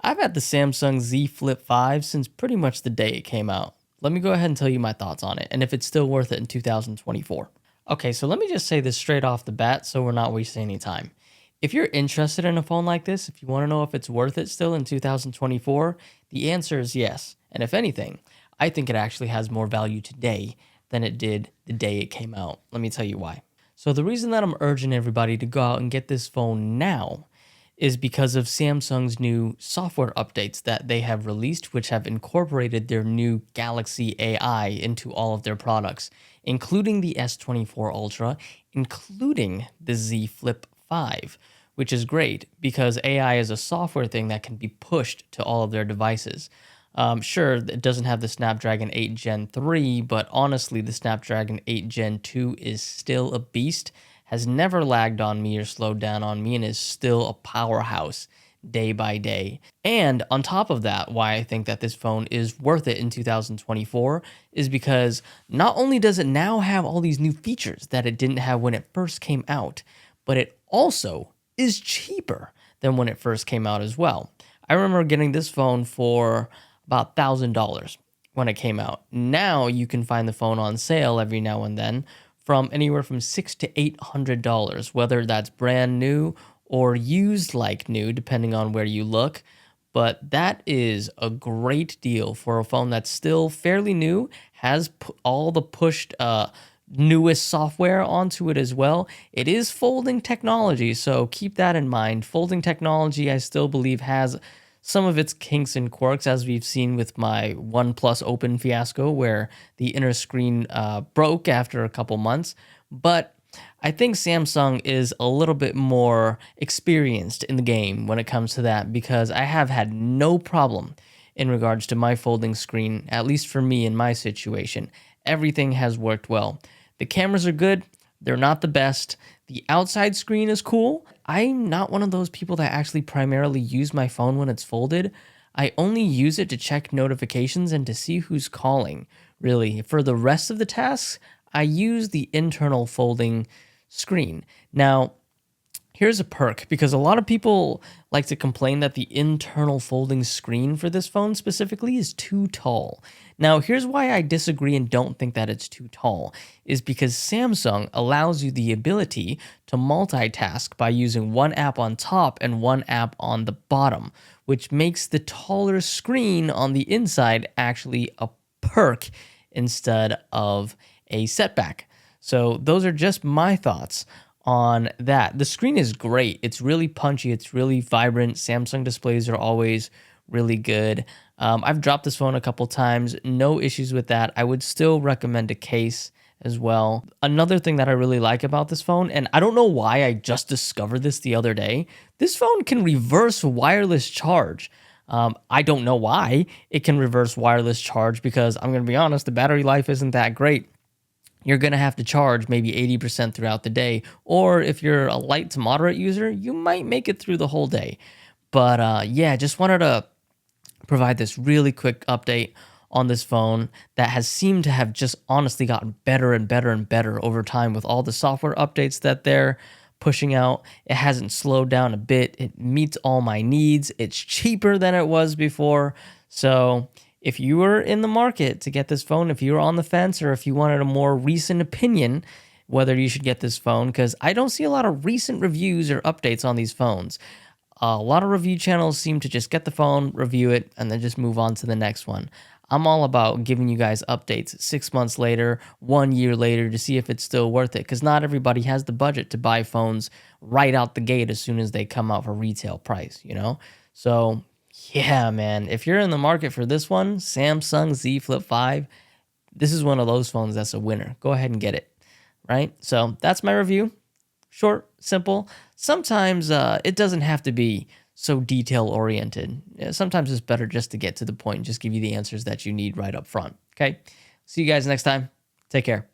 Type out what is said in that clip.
I've had the Samsung Z Flip 5 since pretty much the day it came out. Let me go ahead and tell you my thoughts on it and if it's still worth it in 2024. Okay, so let me just say this straight off the bat so we're not wasting any time. If you're interested in a phone like this, if you want to know if it's worth it still in 2024, the answer is yes. And if anything, I think it actually has more value today than it did the day it came out. Let me tell you why. So the reason that I'm urging everybody to go out and get this phone now is because of Samsung's new software updates that they have released, which have incorporated their new Galaxy AI into all of their products, including the S24 Ultra, including the Z Flip 5, which is great because AI is a software thing that can be pushed to all of their devices. Sure, it doesn't have the Snapdragon 8 Gen 3, but honestly, the Snapdragon 8 Gen 2 is still a beast, has never lagged on me or slowed down on me, and is still a powerhouse day by day. And on top of that, why I think that this phone is worth it in 2024 is because not only does it now have all these new features that it didn't have when it first came out, but it also is cheaper than when it first came out as well. I remember getting this phone for about $1,000 when it came out. Now you can find the phone on sale every now and then from anywhere from $600 to $800, whether that's brand new or used like new, depending on where you look. But that is a great deal for a phone that's still fairly new, has all the pushed newest software onto it as well. It is folding technology, so keep that in mind. Folding technology, I still believe, has some of its kinks and quirks, as we've seen with my OnePlus Open fiasco, where the inner screen broke after a couple months. But I think Samsung is a little bit more experienced in the game when it comes to that, because I have had no problem in regards to my folding screen, at least for me in my situation. Everything has worked well. The cameras are good. They're not the best. The outside screen is cool. I'm not one of those people that actually primarily use my phone when it's folded. I only use it to check notifications and to see who's calling, really. For the rest of the tasks, I use the internal folding screen. Now, here's a perk, because a lot of people like to complain that the internal folding screen for this phone specifically is too tall. Now, here's why I disagree and don't think that it's too tall, is because Samsung allows you the ability to multitask by using one app on top and one app on the bottom, which makes the taller screen on the inside actually a perk instead of a setback. So those are just my thoughts on that. The screen is great. It's really punchy. It's really vibrant. Samsung displays are always really good. I've dropped this phone a couple times. No issues with that. I would still recommend a case as well. Another thing that I really like about this phone, and I don't know why I just discovered this the other day, this phone can reverse wireless charge. I don't know why it can reverse wireless charge, because I'm going to be honest, the battery life isn't that great. You're going to have to charge maybe 80% throughout the day. Or if you're a light to moderate user, you might make it through the whole day. But yeah, just wanted to provide this really quick update on this phone that has seemed to have just honestly gotten better and better and better over time with all the software updates that they're pushing out. It hasn't slowed down a bit. It meets all my needs. It's cheaper than it was before. So if you were in the market to get this phone, if you were on the fence, or if you wanted a more recent opinion whether you should get this phone, because I don't see a lot of recent reviews or updates on these phones. A lot of review channels seem to just get the phone, review it, and then just move on to the next one. I'm all about giving you guys updates 6 months later, 1 year later, to see if it's still worth it, because not everybody has the budget to buy phones right out the gate as soon as they come out for retail price, you know? So yeah, man, if you're in the market for this one, Samsung Z Flip 5, this is one of those phones that's a winner. Go ahead and get it, right? So that's my review. Short, simple. Sometimes it doesn't have to be so detail-oriented. Sometimes it's better just to get to the point and just give you the answers that you need right up front, okay? See you guys next time. Take care.